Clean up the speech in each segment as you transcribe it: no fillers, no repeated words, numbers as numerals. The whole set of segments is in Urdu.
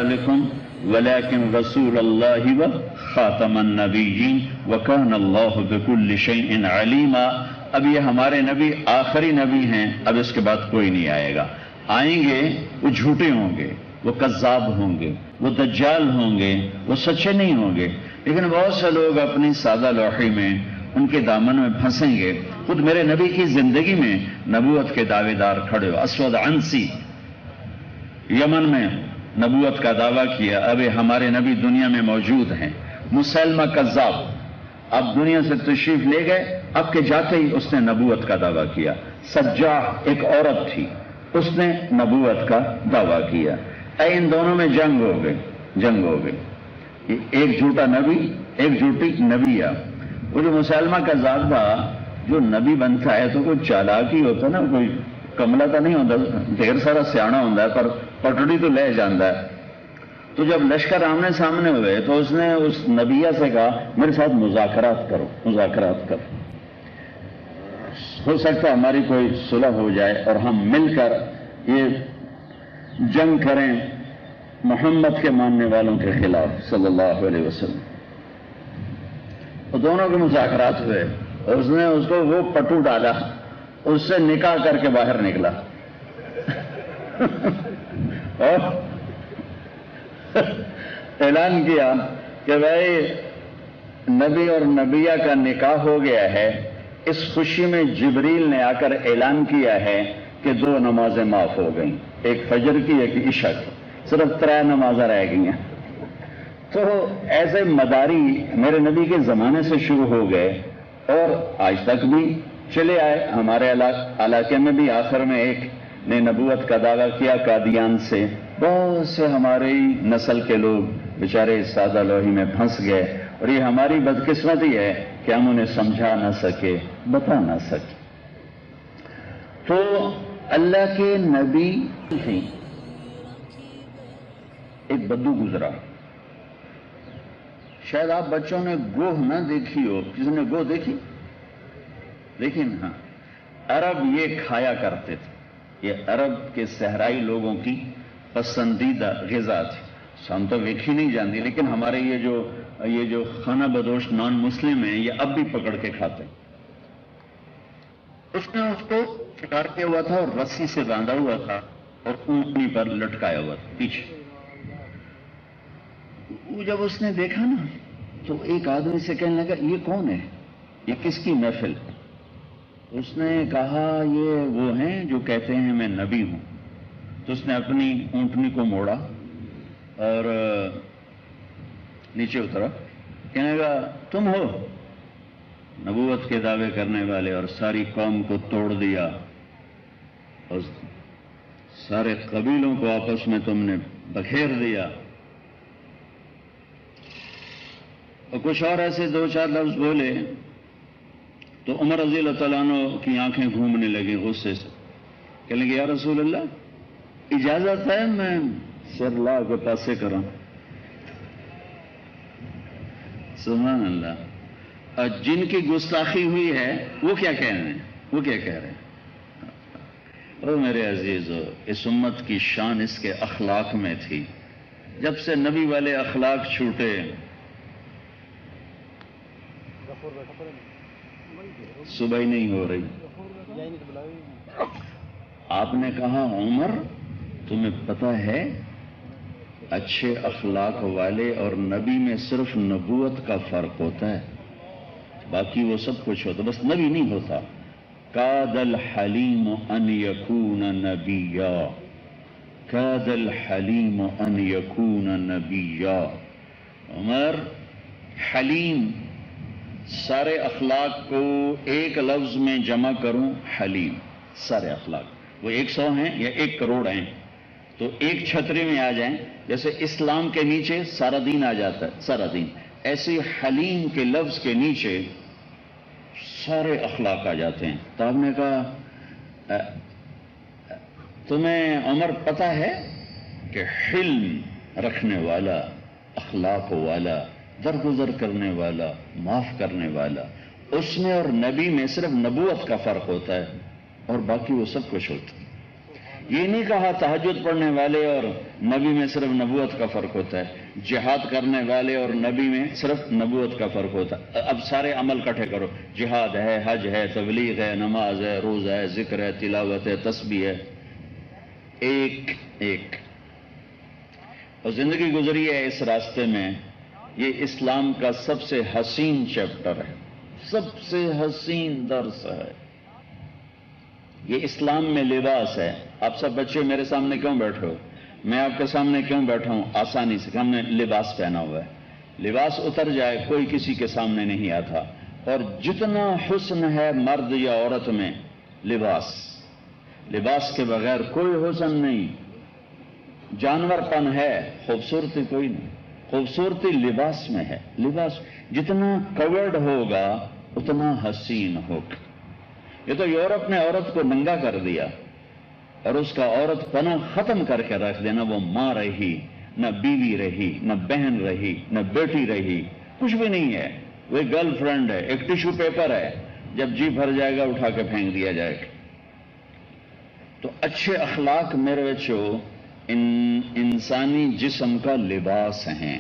أمثالكم ولكن رسول الله وخاتم النبيين وكان الله بكل شيء عليما. اب یہ ہمارے نبی آخری نبی ہیں، اب اس کے بعد کوئی نہیں آئے گا. آئیں گے وہ جھوٹے ہوں گے، وہ کذاب ہوں گے، وہ دجال ہوں گے، وہ سچے نہیں ہوں گے. لیکن بہت سے لوگ اپنی سادہ لوحی میں ان کے دامن میں پھنسیں گے. خود میرے نبی کی زندگی میں نبوت کے دعوے دار کھڑے ہو. اسود عنسی یمن میں نبوت کا دعویٰ کیا، اب ہمارے نبی دنیا میں موجود ہیں. مسلمہ کذاب اب دنیا سے تشریف لے گئے، اب کے جاتے ہی اس نے نبوت کا دعویٰ کیا. سجاح ایک عورت تھی، اس نے نبوت کا دعویٰ کیا. ان دونوں میں جنگ ہو گئی. ایک جھوٹا نبی، ایک جھوٹی نبیہ. وہ جو مسلمہ کذاب تھا، جو نبی بنتا ہے تو کوئی چالاک ہی ہوتا نا، کوئی کملا تو نہیں ہوتا، ڈھیر سارا سیاح ہوتا ہے پر پٹڑی تو لے جاتا ہے. تو جب لشکر آمنے سامنے ہوئے تو اس نے اس نبیہ سے کہا میرے ساتھ مذاکرات کرو. ہو سکتا ہے ہماری کوئی صلح ہو جائے اور ہم مل کر یہ جنگ کریں محمد کے ماننے والوں کے خلاف صلی اللہ علیہ وسلم. اور دونوں کے مذاکرات ہوئے. اس نے اس کو وہ پٹو ڈالا، اس سے نکاح کر کے باہر نکلا اور اعلان کیا کہ بھائی نبی اور نبیہ کا نکاح ہو گیا ہے. اس خوشی میں جبریل نے آ کر اعلان کیا ہے کہ 2 نمازیں معاف ہو گئیں، ایک فجر کی ایک عشاء کی، صرف 3 نمازیں رہ گئی ہیں. تو ایسے مداری میرے نبی کے زمانے سے شروع ہو گئے اور آج تک بھی چلے آئے. ہمارے علاقے میں بھی آخر میں ایک نے نبوت کا دعویٰ کیا قادیان سے. بہت سے ہماری نسل کے لوگ بیچارے سادہ لوہی میں پھنس گئے، اور یہ ہماری بدقسمتی ہے کہ ہم انہیں سمجھا نہ سکے، بتا نہ سکے. تو اللہ کے نبی تھے. ایک بدو گزرا، شاید آپ بچوں نے گوہ نہ دیکھی ہو. کسی نے گوہ دیکھی؟ لیکن ہاں، عرب یہ کھایا کرتے تھے. یہ عرب کے صحرائی لوگوں کی پسندیدہ غذا تھی. ہم تو ویکھی نہیں جانتی، لیکن ہمارے یہ جو خانہ بدوش نان مسلم ہیں یہ اب بھی پکڑ کے کھاتے ہیں. اس نے اس کو شکار کیا ہوا تھا اور رسی سے باندھا ہوا تھا اور اونٹنی پر لٹکایا ہوا تھا پیچھے. وہ جب اس نے دیکھا نا تو ایک آدمی سے کہنے لگا یہ کون ہے، یہ کس کی محفل؟ اس نے کہا یہ وہ ہیں جو کہتے ہیں میں نبی ہوں. تو اس نے اپنی اونٹنی کو موڑا اور نیچے اترا. کہنے لگا تم ہو نبوت کے دعوے کرنے والے، اور ساری قوم کو توڑ دیا اور سارے قبیلوں کو آپس میں تم نے بکھیر دیا. اور کچھ اور ایسے 2-4 لفظ بولے تو عمر رضی اللہ تعالیٰ عنہ کی آنکھیں گھومنے لگی غصے سے. کہنے لگے یا رسول اللہ اجازت ہے میں سر لا کے پاسے کروں؟ سبحان اللہ. اور جن کی گستاخی ہوئی ہے وہ کیا کہہ رہے ہیں؟ او میرے عزیزو، اس امت کی شان اس کے اخلاق میں تھی. جب سے نبی والے اخلاق چھوٹے، صبح ہی نہیں ہو رہی. آپ نے کہا عمر تمہیں پتہ ہے اچھے اخلاق والے اور نبی میں صرف نبوت کا فرق ہوتا ہے، باقی وہ سب کچھ ہوتا، بس نبی نہیں ہوتا. کاد الحلیم ان یکون نبیا، کاد الحلیم ان یکون نبیا. عمر حلیم، سارے اخلاق کو ایک لفظ میں جمع کروں حلیم، سارے اخلاق وہ 100 ہیں یا 1 کروڑ ہیں تو ایک چھتری میں آ جائیں. جیسے اسلام کے نیچے سارا دین آ جاتا ہے، سارا دین، ایسے حلیم کے لفظ کے نیچے سارے اخلاق آ جاتے ہیں. تو آپ نے کہا تمہیں عمر پتہ ہے کہ حلم رکھنے والا، اخلاق والا، درگزر کرنے والا، معاف کرنے والا، اس میں اور نبی میں صرف نبوت کا فرق ہوتا ہے اور باقی وہ سب کچھ ہوتا ہے. یہ نہیں کہا تہجد پڑھنے والے اور نبی میں صرف نبوت کا فرق ہوتا ہے، جہاد کرنے والے اور نبی میں صرف نبوت کا فرق ہوتا ہے۔ اب سارے عمل اکٹھے کرو، جہاد ہے، حج ہے، تبلیغ ہے، نماز ہے، روزہ ہے، ذکر ہے، تلاوت ہے، تسبیح ہے، ایک ایک اور زندگی گزری ہے اس راستے میں۔ یہ اسلام کا سب سے حسین چیپٹر ہے، سب سے حسین درس ہے۔ یہ اسلام میں لباس ہے۔ آپ سب بچے میرے سامنے کیوں بیٹھے ہو؟ میں آپ کے سامنے کیوں بیٹھا ہوں؟ آسانی سے، ہم نے لباس پہنا ہوا ہے۔ لباس اتر جائے کوئی کسی کے سامنے نہیں آتا، اور جتنا حسن ہے مرد یا عورت میں، لباس کے بغیر کوئی حسن نہیں۔ جانور پن ہے، خوبصورتی کوئی نہیں، خوبصورتی لباس میں ہے۔ لباس جتنا کورڈ ہوگا اتنا حسین ہوگا۔ یہ تو یورپ نے عورت کو ننگا کر دیا اور اس کا عورت پنا ختم کر کے رکھ دینا۔ وہ ماں رہی، نہ بیوی رہی، نہ بہن رہی، نہ بیٹی رہی، کچھ بھی نہیں ہے۔ وہ ایک گرل فرینڈ ہے، ایک ٹیشو پیپر ہے، جب جی بھر جائے گا اٹھا کے پھینک دیا جائے گا۔ تو اچھے اخلاق میرے بچوں انسانی جسم کا لباس ہیں۔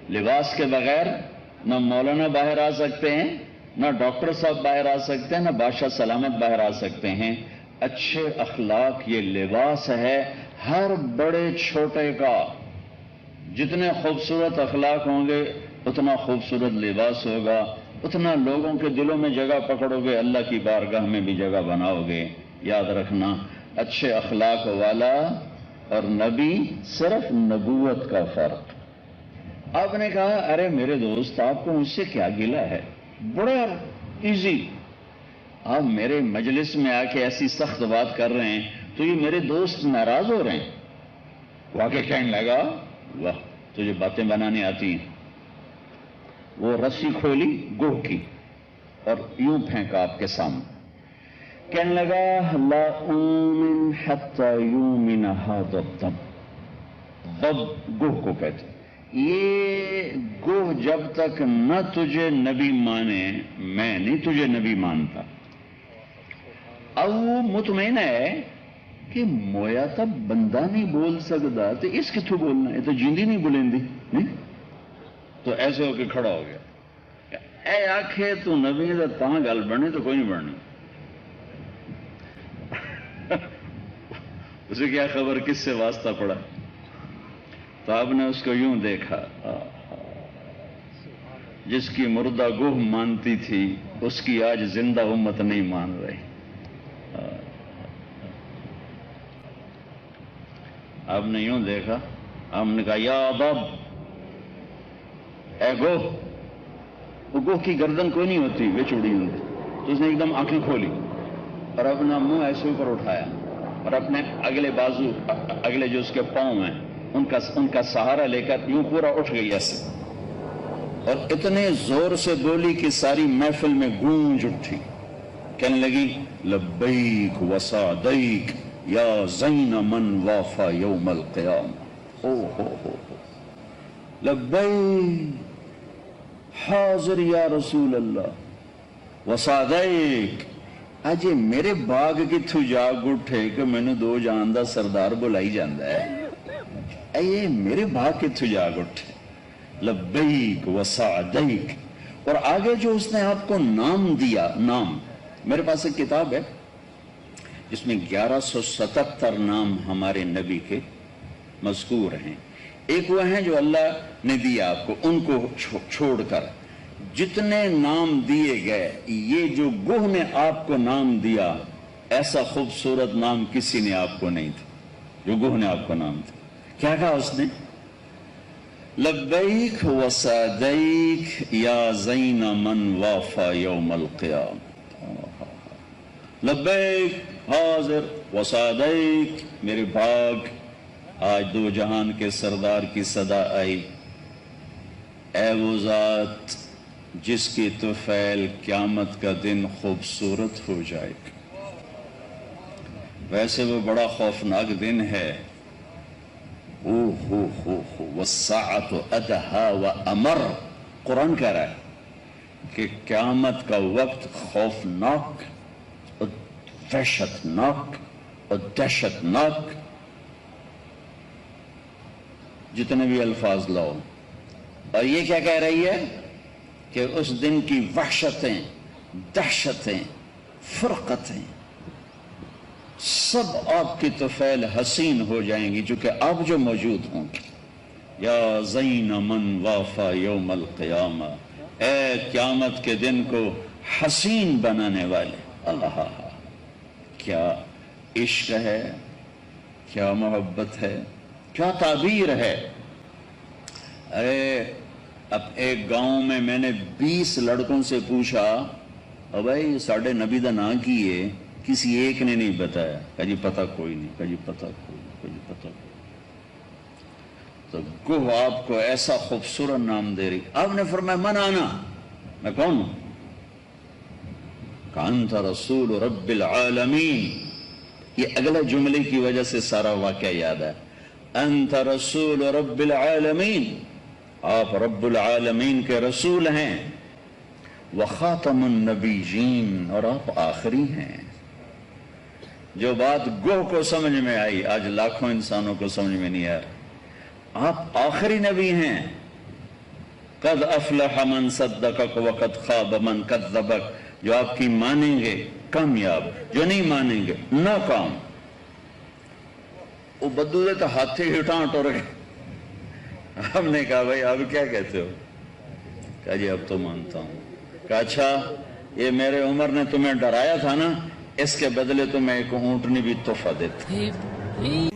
لباس کے بغیر نہ مولانا باہر آ سکتے ہیں، نہ ڈاکٹر صاحب باہر آ سکتے ہیں، نہ بادشاہ سلامت باہر آ سکتے ہیں۔ اچھے اخلاق یہ لباس ہے ہر بڑے چھوٹے کا۔ جتنے خوبصورت اخلاق ہوں گے اتنا خوبصورت لباس ہوگا، اتنا لوگوں کے دلوں میں جگہ پکڑو گے، اللہ کی بارگاہ میں بھی جگہ بناؤ گے۔ یاد رکھنا، اچھے اخلاق والا اور نبی، صرف نبوت کا فرق۔ آپ نے کہا ارے میرے دوست آپ کو مجھ سے کیا گلہ ہے؟ بڑا ایزی، آپ میرے مجلس میں آ کے ایسی سخت بات کر رہے ہیں تو یہ میرے دوست ناراض ہو رہے ہیں۔ واقع کہنے لگا واہ تجھے باتیں بنانے آتی ہیں۔ وہ رسی کھولی گوہ کی اور یوں پھینکا آپ کے سامنے، کہنے لگا لا اومن حتی یومن ھذا الضب۔ ضب گوہ کو کہتے ہیں۔ یہ گوہ جب تک نہ تجھے نبی مانے میں نہیں تجھے نبی مانتا۔ اب وہ مطمئن ہے کہ مویا تو بندہ نہیں بول سکتا تو اس کتوں بولنا، یہ تو جیندی نہیں بولندی نہیں۔ تو ایسے ہو کے کھڑا ہو گیا، اے آکھے تو نبی دا تاں گل بنی تو کوئی نہیں بننی۔ اسے کیا خبر کس سے واسطہ پڑا؟ تو آپ نے اس کو یوں دیکھا، جس کی مردہ گوہ مانتی تھی اس کی آج زندہ امت نہیں مان رہی۔ آپ نے یوں دیکھا، آپ نے کہا یا ضب، اے گوہ۔ وہ گوہ کی گردن کوئی نہیں ہوتی، وہ چوڑی ہوتی۔ تو اس نے ایک دم آنکھیں کھولی اور اپنا منہ ایسے اوپر اٹھایا اور اپنے اگلے بازو، اگلے جو اس کے پاؤں ہیں ان کا سہارا لے کر یوں پورا اٹھ گئی ایسے، اور اتنے زور سے بولی کہ ساری محفل میں گونج اٹھی۔ کہنے لگی لبیک وسعدیک یا زین من وافا یوم القیامہ۔ ہو لبیک، حاضر یا رسول اللہ، وسعدیک، اجے میرے باغ کتھوں جاگ اٹھے کہ مینو دو جان دا سردار بلائی جاندہ ہے۔ اے میرے باغ کتھوں جاگ اٹھے، لبیک وسعدیک۔ اور آگے جو اس نے آپ کو نام دیا، نام، میرے پاس ایک کتاب ہے جس میں 1177 نام ہمارے نبی کے مذکور ہیں۔ ایک وہ ہیں جو اللہ نے دیا آپ کو، ان کو چھوڑ کر جتنے نام دیے گئے، یہ جو گوہ نے آپ کو نام دیا، ایسا خوبصورت نام کسی نے آپ کو نہیں تھا جو گوہ نے آپ کو نام دیا۔ کیا کہا اس نے؟ لبیک وسعدیک یا زین من وافا یوم القیامہ۔ لبیک، حاضر، وسعدیک، میرے بھاگ، آج دو جہان کے سردار کی صدا آئی۔ اے وہ ذات جس کی طفیل قیامت کا دن خوبصورت ہو جائے گا۔ ویسے وہ بڑا خوفناک دن ہے۔ والساعۃ ادہا وامر، قرآن کہہ رہا ہے کہ قیامت کا وقت خوفناک، وحشتناک اور دہشت ناک جتنے بھی الفاظ لاؤ. اور یہ کیا کہہ رہی ہے کہ اس دن کی وحشتیں، دہشتیں، فرقتیں سب آپ کی طفیل حسین ہو جائیں گی چونکہ آپ جو موجود ہوں گے. یا زین من وافا یوم القیامہ، اے قیامت کے دن کو حسین بنانے والے. اللہ، کیا عشق ہے، کیا محبت ہے، کیا تعبیر ہے. ارے اب ایک گاؤں میں نے 20 لڑکوں سے پوچھا بھائی ساڑھے نبی دا نام کی ہے، کسی ایک نے نہیں بتایا. کہا جی پتہ کوئی نہیں، کہا جی پتہ کوئی نہیں، کہا جی پتہ کوئی نہیں. تو گوہ آپ کو ایسا خوبصورت نام دے رہی. آپ نے فرمایا من آنا، میں کون ہوں؟ کہ انت رسول رب العالمین. یہ اگلے جملے کی وجہ سے سارا واقعہ یاد ہے. انت رسول رب العالمین، آپ رب العالمین کے رسول ہیں. وخاتم النبیین، اور آپ آخری ہیں. جو بات گوہ کو سمجھ میں آئی آج لاکھوں انسانوں کو سمجھ میں نہیں آ رہی. آپ آخری نبی ہیں. قد افلح من صدقک وقد خاب من کذبک. جو آپ کی مانیں گے کامیاب، جو نہیں مانیں گے ناکام. وہ بدو دے تو ہاتھیں ہٹاں ٹور گئے. ہم نے کہا بھائی اب کیا کہتے ہو؟ کہا جی اب تو مانتا ہوں. کہا اچھا یہ میرے عمر نے تمہیں ڈرایا تھا نا، اس کے بدلے تمہیں ایک اونٹنی بھی تحفہ دیتا.